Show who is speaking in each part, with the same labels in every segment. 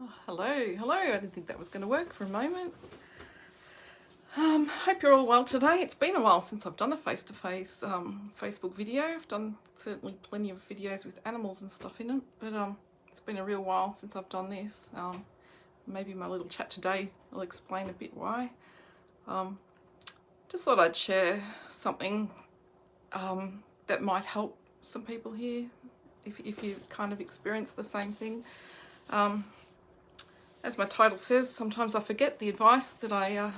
Speaker 1: Oh, hello. I didn't think that was going to work for a moment. Hope you're all well today. It's been a while since I've done a face-to-face Facebook video. I've done certainly plenty of videos with animals and stuff in it, but it's been a real while since I've done this. Maybe my little chat today will explain a bit why. Just thought I'd share something that might help some people here if you kind of experience the same thing. As my title says, sometimes I forget the advice that I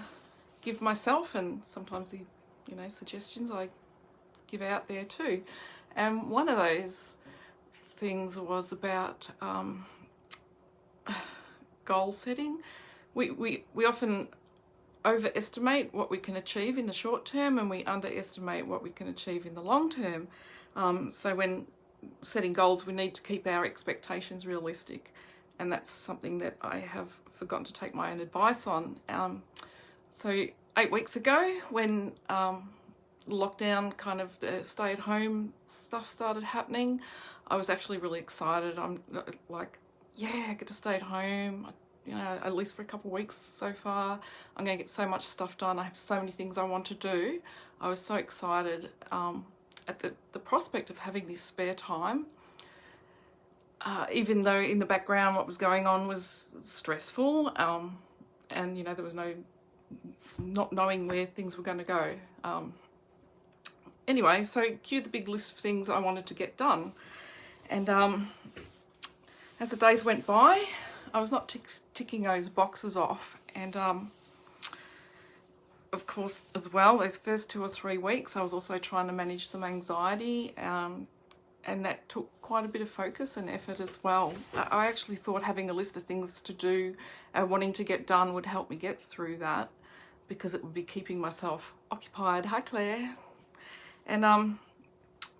Speaker 1: give myself, and sometimes the suggestions I give out there too. And one of those things was about goal setting. We often overestimate what we can achieve in the short term, and we underestimate what we can achieve in the long term. So when setting goals, we need to keep our expectations realistic. And that's something that I have forgotten to take my own advice on. So 8 weeks ago, when lockdown kind of stay-at-home stuff started happening, I was actually really excited. I'm like, yeah, I get to stay at home, at least for a couple of weeks so far. I'm going to get so much stuff done. I have so many things I want to do. I was so excited at the prospect of having this spare time. Even though in the background what was going on was stressful, and there was not knowing where things were going to go. Anyway, so cue the big list of things I wanted to get done, and as the days went by, I was not ticking those boxes off. And of course, as well, those first 2 or 3 weeks, I was also trying to manage some anxiety, and that took quite a bit of focus and effort as well. I actually thought having a list of things to do and wanting to get done would help me get through that, because it would be keeping myself occupied. Hi, Claire. And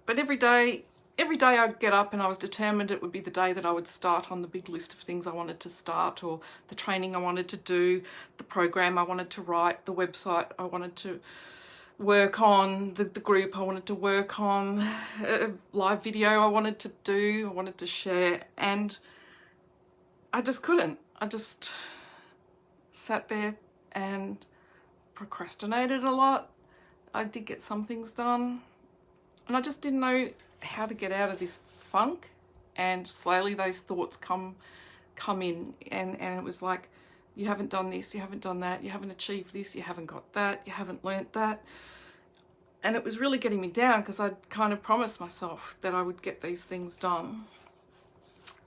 Speaker 1: but every day I'd get up and I was determined it would be the day that I would start on the big list of things I wanted to start, or the training I wanted to do, the program I wanted to write, the website I wanted to work on, the group I wanted to work on, a live video I wanted to do, I wanted to share, and I just couldn't. I just sat there and procrastinated a lot. I did get some things done, and I just didn't know how to get out of this funk. And slowly those thoughts come in, and it was like, you haven't done this, you haven't done that, you haven't achieved this, you haven't got that, you haven't learnt that. And it was really getting me down, because I'd kind of promised myself that I would get these things done,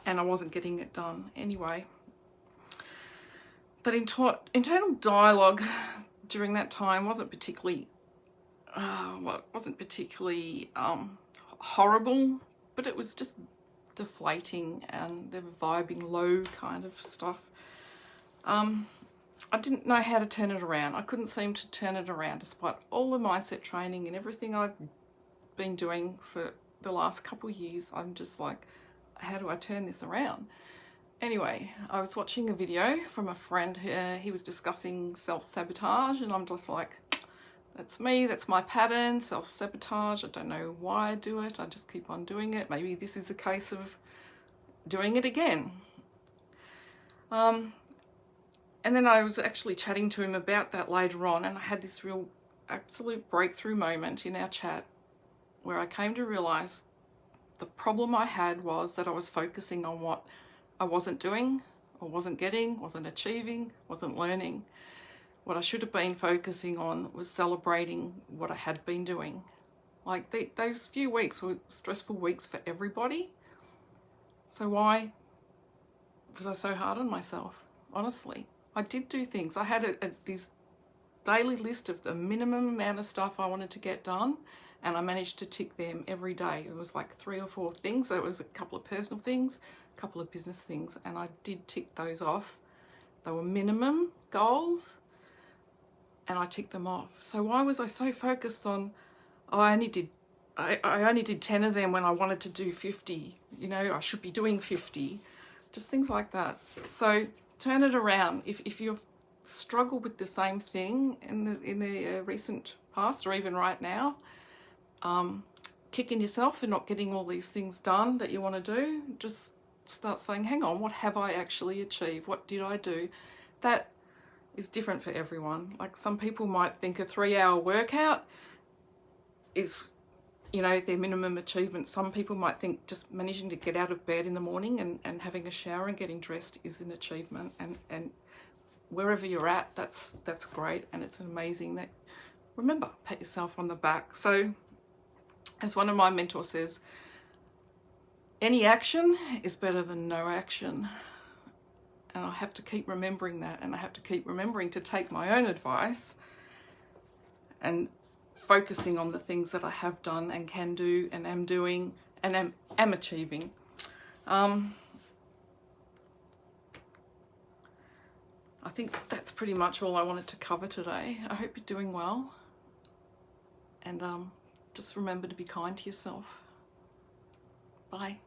Speaker 1: and I wasn't getting it done anyway. That internal dialogue during that time wasn't particularly horrible, but it was just deflating, and the vibing low kind of stuff. I didn't know how to turn it around. I couldn't seem to turn it around, despite all the mindset training and everything I've been doing for the last couple of years. I'm just like, how do I turn this around? Anyway, I was watching a video from a friend. He was discussing self-sabotage, and I'm just like, that's me, that's my pattern, self-sabotage. I don't know why I do it. I just keep on doing it. Maybe this is a case of doing it again. And then I was actually chatting to him about that later on, and I had this real absolute breakthrough moment in our chat where I came to realise the problem I had was that I was focusing on what I wasn't doing, or wasn't getting, wasn't achieving, wasn't learning. What I should have been focusing on was celebrating what I had been doing. Like those few weeks were stressful weeks for everybody. So why was I so hard on myself? Honestly, I did do things. I had this daily list of the minimum amount of stuff I wanted to get done, and I managed to tick them every day. It was like 3 or 4 things. There was a couple of personal things, a couple of business things, and I did tick those off. They were minimum goals, and I ticked them off. So why was I so focused on, I only did 10 of them when I wanted to do 50, I should be doing 50, just things like that. So turn it around. If you've struggled with the same thing in the recent past, or even right now, kicking yourself for not getting all these things done that you want to do, just start saying, hang on, what have I actually achieved? What did I do? That is different for everyone. Like some people might think a 3-hour workout is, you know, their minimum achievement. Some people might think just managing to get out of bed in the morning and having a shower and getting dressed is an achievement. And wherever you're at, that's great, and it's amazing. That, remember, pat yourself on the back. So as one of my mentors says, any action is better than no action. And I have to keep remembering that, and I have to keep remembering to take my own advice and focusing on the things that I have done and can do and am doing and am achieving. I think that's pretty much all I wanted to cover today. I hope you're doing well, and just remember to be kind to yourself. Bye.